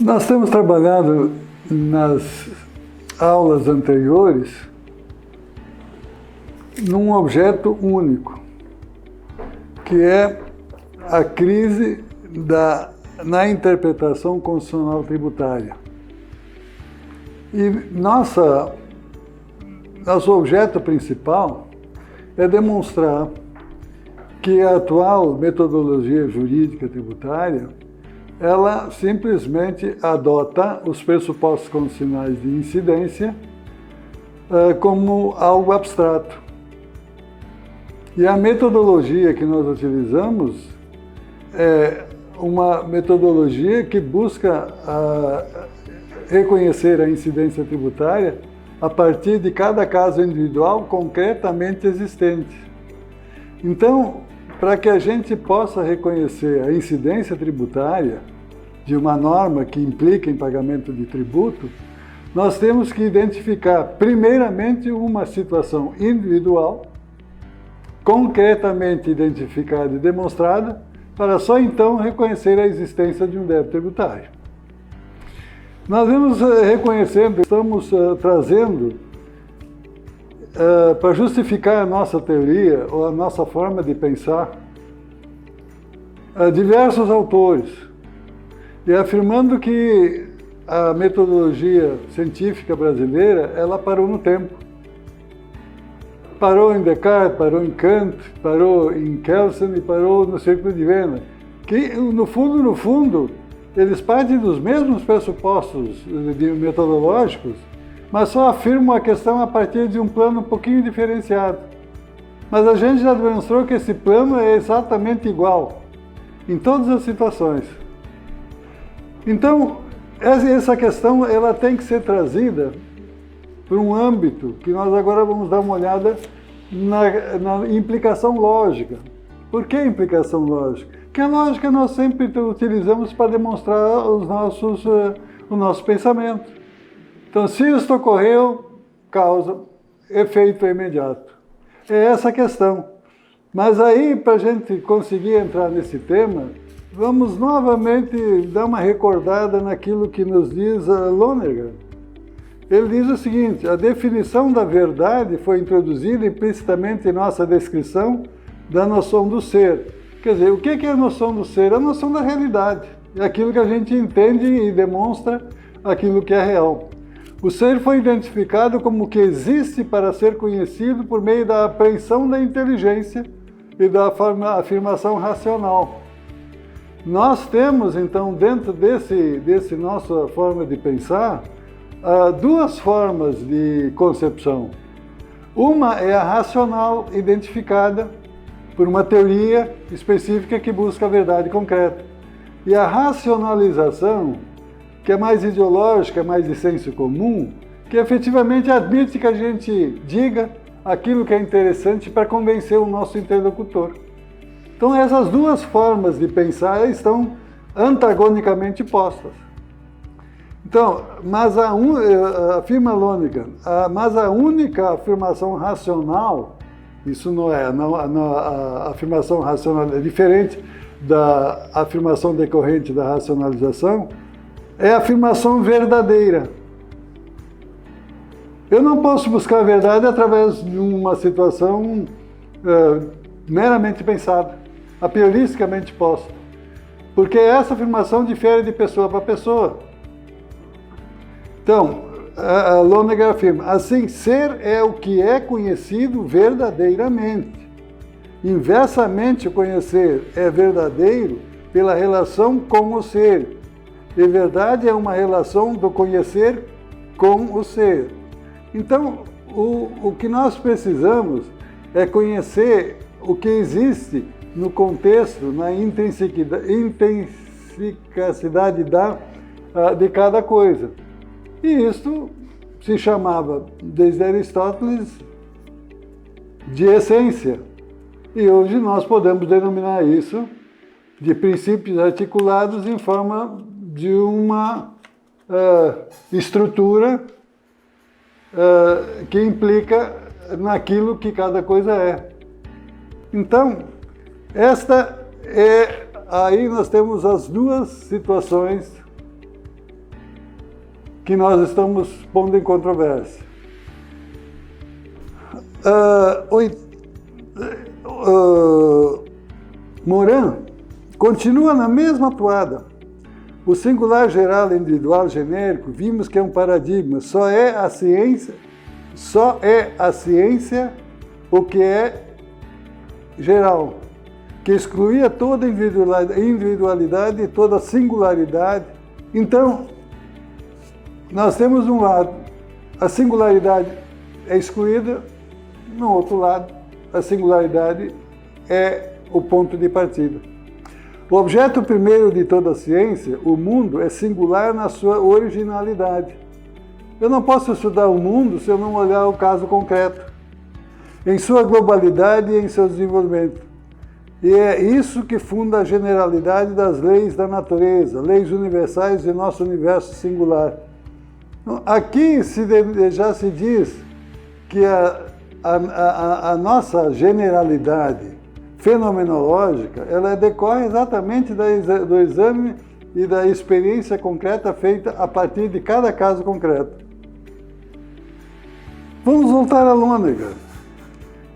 Nós temos trabalhado nas aulas anteriores num objeto único, que é a crise na interpretação constitucional tributária. E nosso objeto principal é demonstrar que a atual metodologia jurídica tributária ela simplesmente adota os pressupostos constitucionais de incidência como algo abstrato. E a metodologia que nós utilizamos é uma metodologia que busca reconhecer a incidência tributária a partir de cada caso individual concretamente existente. Então, para que a gente possa reconhecer a incidência tributária de uma norma que implica em pagamento de tributo, nós temos que identificar, primeiramente, uma situação individual, concretamente identificada e demonstrada, para só então reconhecer a existência de um débito tributário. Nós vamos reconhecendo, estamos trazendo para justificar a nossa teoria ou a nossa forma de pensar, diversos autores, e afirmando que a metodologia científica brasileira ela parou no tempo. Parou em Descartes, parou em Kant, parou em Kelsen e parou no Círculo de Viena, que no fundo, eles partem dos mesmos pressupostos metodológicos, mas só afirmam a questão a partir de um plano um pouquinho diferenciado. Mas a gente já demonstrou que esse plano é exatamente igual em todas as situações. Então, essa questão ela tem que ser trazida para um âmbito que nós agora vamos dar uma olhada na implicação lógica. Por que implicação lógica? Porque a lógica nós sempre utilizamos para demonstrar o nosso pensamento. Então, se isto ocorreu, causa, efeito imediato. É essa a questão. Mas aí, para a gente conseguir entrar nesse tema, vamos novamente dar uma recordada naquilo que nos diz Lonergan. Ele diz o seguinte: a definição da verdade foi introduzida implicitamente em nossa descrição da noção do ser. Quer dizer, o que é a noção do ser? A noção da realidade. É aquilo que a gente entende e demonstra aquilo que é real. O ser foi identificado como o que existe para ser conhecido por meio da apreensão da inteligência e da afirmação racional. Nós temos, então, dentro desse nossa forma de pensar, duas formas de concepção. Uma é a racional, identificada por uma teoria específica que busca a verdade concreta. E a racionalização, que é mais ideológica, mais de senso comum, que efetivamente admite que a gente diga aquilo que é interessante para convencer o nosso interlocutor. Então essas duas formas de pensar estão antagonicamente postas. Então, afirma Lonergan, mas a única afirmação racional, isso não é, a afirmação racional é diferente da afirmação decorrente da racionalização, é a afirmação verdadeira. Eu não posso buscar a verdade através de uma situação meramente pensada, a prioristicamente posta, porque essa afirmação difere de pessoa para pessoa. Então, a Lonergan afirma, assim, ser é o que é conhecido verdadeiramente. Inversamente, o conhecer é verdadeiro pela relação com o ser. E verdade é uma relação do conhecer com o ser. Então, o que nós precisamos é conhecer o que existe no contexto, na intensificidade de cada coisa. E isto se chamava, desde Aristóteles, de essência. E hoje nós podemos denominar isso de princípios articulados em forma de uma estrutura que implica naquilo que cada coisa é. Então, aí nós temos as duas situações que nós estamos pondo em controvérsia. Morin continua na mesma toada. O singular geral individual genérico, vimos que é um paradigma, só é a ciência o que é geral, que excluía toda individualidade e toda singularidade. Então, nós temos um lado, a singularidade é excluída, no outro lado, a singularidade é o ponto de partida. O objeto primeiro de toda a ciência, o mundo, é singular na sua originalidade. Eu não posso estudar o mundo se eu não olhar o caso concreto, em sua globalidade e em seu desenvolvimento. E é isso que funda a generalidade das leis da natureza, leis universais de nosso universo singular. Aqui já se diz que a nossa generalidade fenomenológica, ela decorre exatamente do exame e da experiência concreta feita a partir de cada caso concreto. Vamos voltar a Lonergan.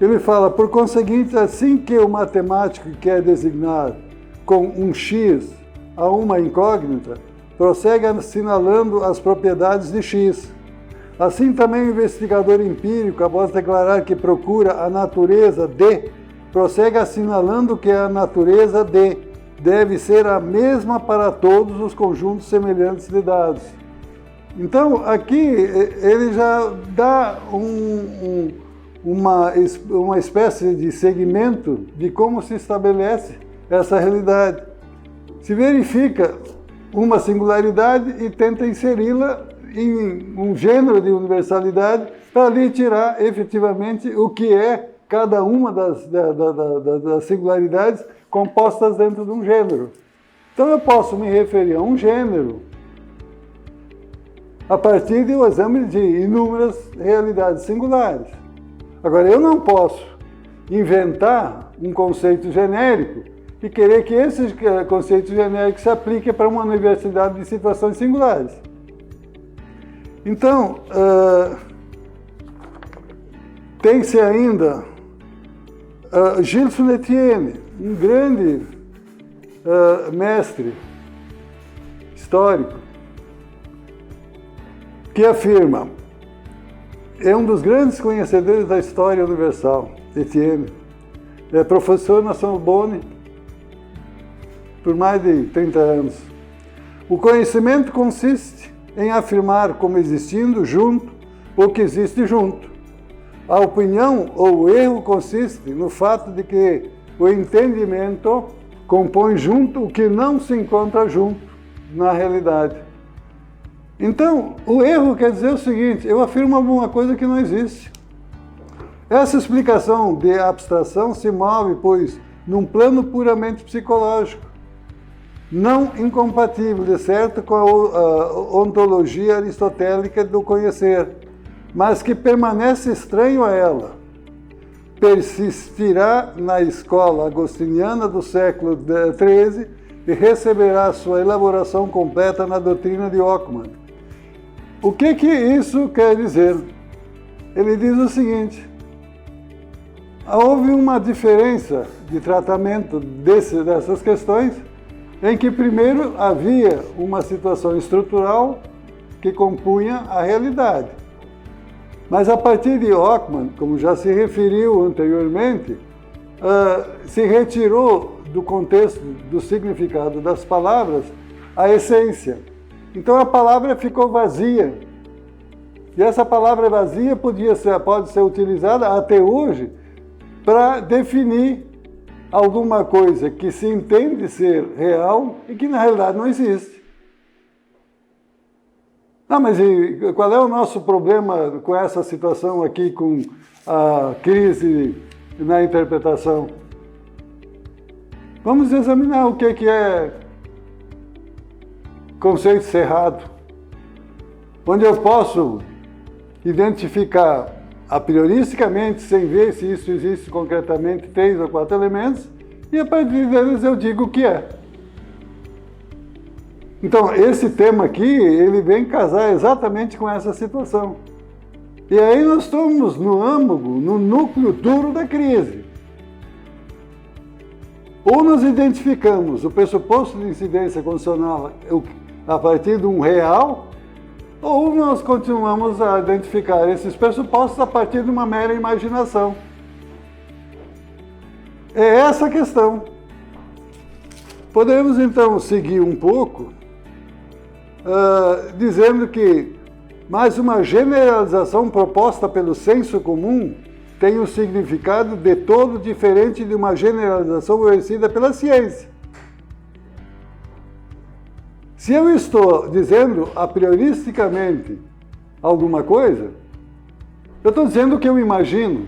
Ele fala, por conseguinte, assim que o matemático quer designar com um X a uma incógnita, prossegue assinalando as propriedades de X. Assim também o investigador empírico, após declarar que procura a natureza de, prossegue assinalando que a natureza de deve ser a mesma para todos os conjuntos semelhantes de dados. Então, aqui ele já dá uma espécie de segmento de como se estabelece essa realidade. Se verifica uma singularidade e tenta inseri-la em um gênero de universalidade para ali tirar efetivamente o que é cada uma das singularidades compostas dentro de um gênero. Então eu posso me referir a um gênero a partir do exame de inúmeras realidades singulares. Agora, eu não posso inventar um conceito genérico e querer que esse conceito genérico se aplique para uma universidade de situações singulares. Então, tem-se ainda Gilles Etienne, um grande mestre histórico, que afirma, é um dos grandes conhecedores da história universal, Etienne, é professor na Sorbonne por mais de 30 anos. O conhecimento consiste em afirmar como existindo junto o que existe junto. A opinião ou o erro consiste no fato de que o entendimento compõe junto o que não se encontra junto na realidade. Então, o erro quer dizer o seguinte, eu afirmo alguma coisa que não existe. Essa explicação de abstração se move, pois, num plano puramente psicológico, não incompatível, de certo, com a ontologia aristotélica do conhecer, mas que permanece estranho a ela. Persistirá na escola agostiniana do século XIII e receberá sua elaboração completa na doutrina de Ockman. O que isso quer dizer? Ele diz o seguinte, houve uma diferença de tratamento dessas questões, em que primeiro havia uma situação estrutural que compunha a realidade. Mas a partir de Ockman, como já se referiu anteriormente, se retirou do contexto do significado das palavras a essência. Então a palavra ficou vazia. E essa palavra vazia pode ser utilizada até hoje para definir alguma coisa que se entende ser real e que na realidade não existe. Mas qual é o nosso problema com essa situação aqui, com a crise na interpretação? Vamos examinar o que é conceito cerrado, onde eu posso identificar a prioristicamente, sem ver se isso existe concretamente, 3 ou 4 elementos, e a partir deles eu digo o que é. Então, esse tema aqui, ele vem casar exatamente com essa situação. E aí nós estamos no âmago, no núcleo duro da crise. Ou nós identificamos o pressuposto de incidência condicional a partir de um real, ou nós continuamos a identificar esses pressupostos a partir de uma mera imaginação. É essa a questão. Podemos então seguir um pouco, dizendo que mais uma generalização proposta pelo senso comum tem um significado de todo diferente de uma generalização exercida pela ciência. Se eu estou dizendo a prioristicamente alguma coisa, eu estou dizendo o que eu imagino.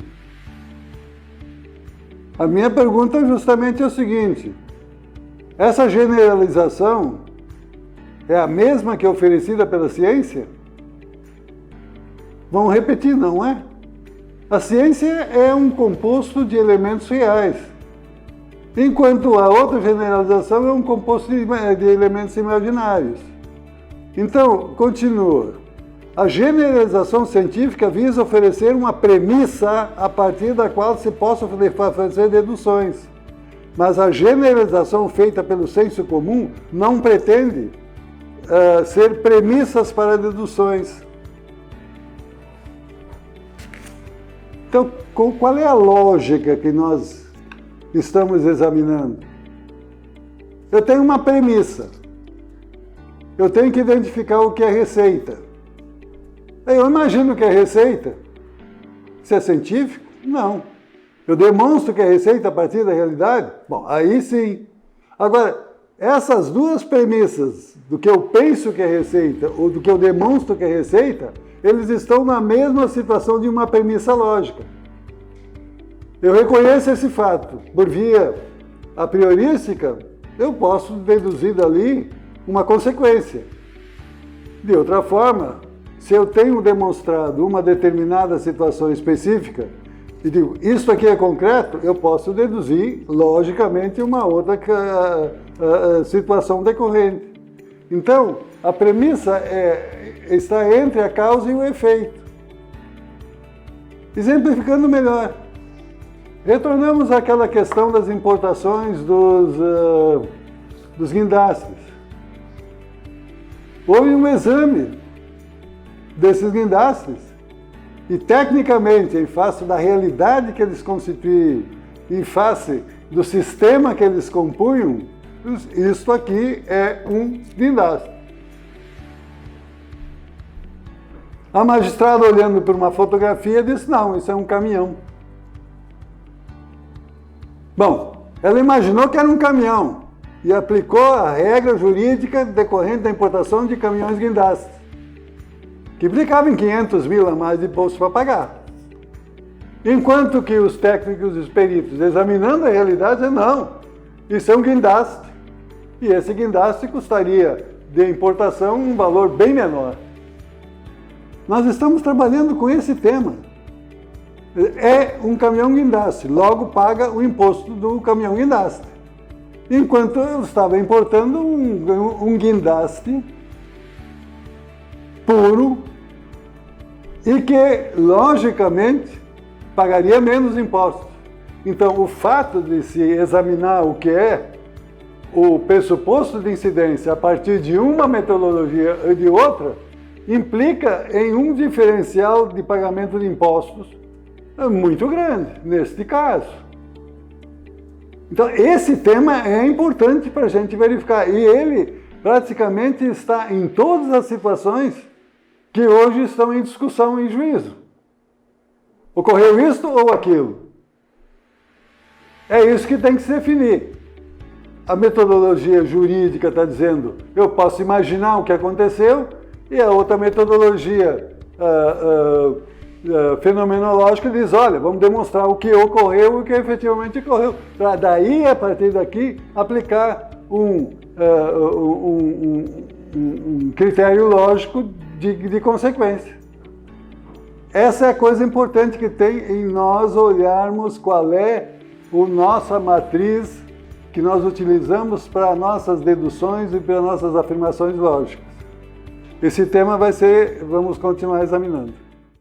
A minha pergunta justamente é o seguinte: essa generalização é a mesma que é oferecida pela ciência? Vamos repetir, não é? A ciência é um composto de elementos reais, enquanto a outra generalização é um composto de elementos imaginários. Então, continua. A generalização científica visa oferecer uma premissa a partir da qual se possa fazer deduções. Mas a generalização feita pelo senso comum não pretende ser premissas para deduções. Então, qual é a lógica que nós estamos examinando? Eu tenho uma premissa. Eu tenho que identificar o que é receita. Eu imagino que é receita. Isso é científico? Não. Eu demonstro que é receita a partir da realidade? Bom, aí sim. Agora, essas duas premissas, do que eu penso que é receita ou do que eu demonstro que é receita, eles estão na mesma situação de uma premissa lógica. Eu reconheço esse fato. Por via a priorística, eu posso deduzir dali uma consequência. De outra forma, se eu tenho demonstrado uma determinada situação específica e digo, isso aqui é concreto, eu posso deduzir, logicamente, uma outra situação decorrente. Então, a premissa está entre a causa e o efeito. Exemplificando melhor, retornamos àquela questão das importações dos guindastes. Houve um exame desses guindastes e, tecnicamente, em face da realidade que eles constituíam, em face do sistema que eles compunham, isto aqui é um guindaste. A magistrada, olhando para uma fotografia, disse, não, isso é um caminhão. Bom, ela imaginou que era um caminhão e aplicou a regra jurídica decorrente da importação de caminhões guindastes, que implicavam em 500 mil a mais de imposto para pagar. Enquanto que os técnicos e os peritos, examinando a realidade, dizem, não, isso é um guindaste. E esse guindaste custaria de importação um valor bem menor. Nós estamos trabalhando com esse tema. É um caminhão guindaste, logo paga o imposto do caminhão guindaste. Enquanto eu estava importando um guindaste puro e que, logicamente, pagaria menos impostos. Então, o fato de se examinar o que é o pressuposto de incidência a partir de uma metodologia e de outra, implica em um diferencial de pagamento de impostos muito grande, neste caso. Então, esse tema é importante para a gente verificar, e ele praticamente está em todas as situações que hoje estão em discussão em juízo. Ocorreu isto ou aquilo? É isso que tem que se definir. A metodologia jurídica está dizendo, eu posso imaginar o que aconteceu, e a outra metodologia fenomenológica diz, olha, vamos demonstrar o que ocorreu e o que efetivamente ocorreu. Para daí, a partir daqui, aplicar um critério lógico de consequência. Essa é a coisa importante que tem em nós olharmos qual é a nossa matriz que nós utilizamos para nossas deduções e para nossas afirmações lógicas. Esse tema vamos continuar examinando.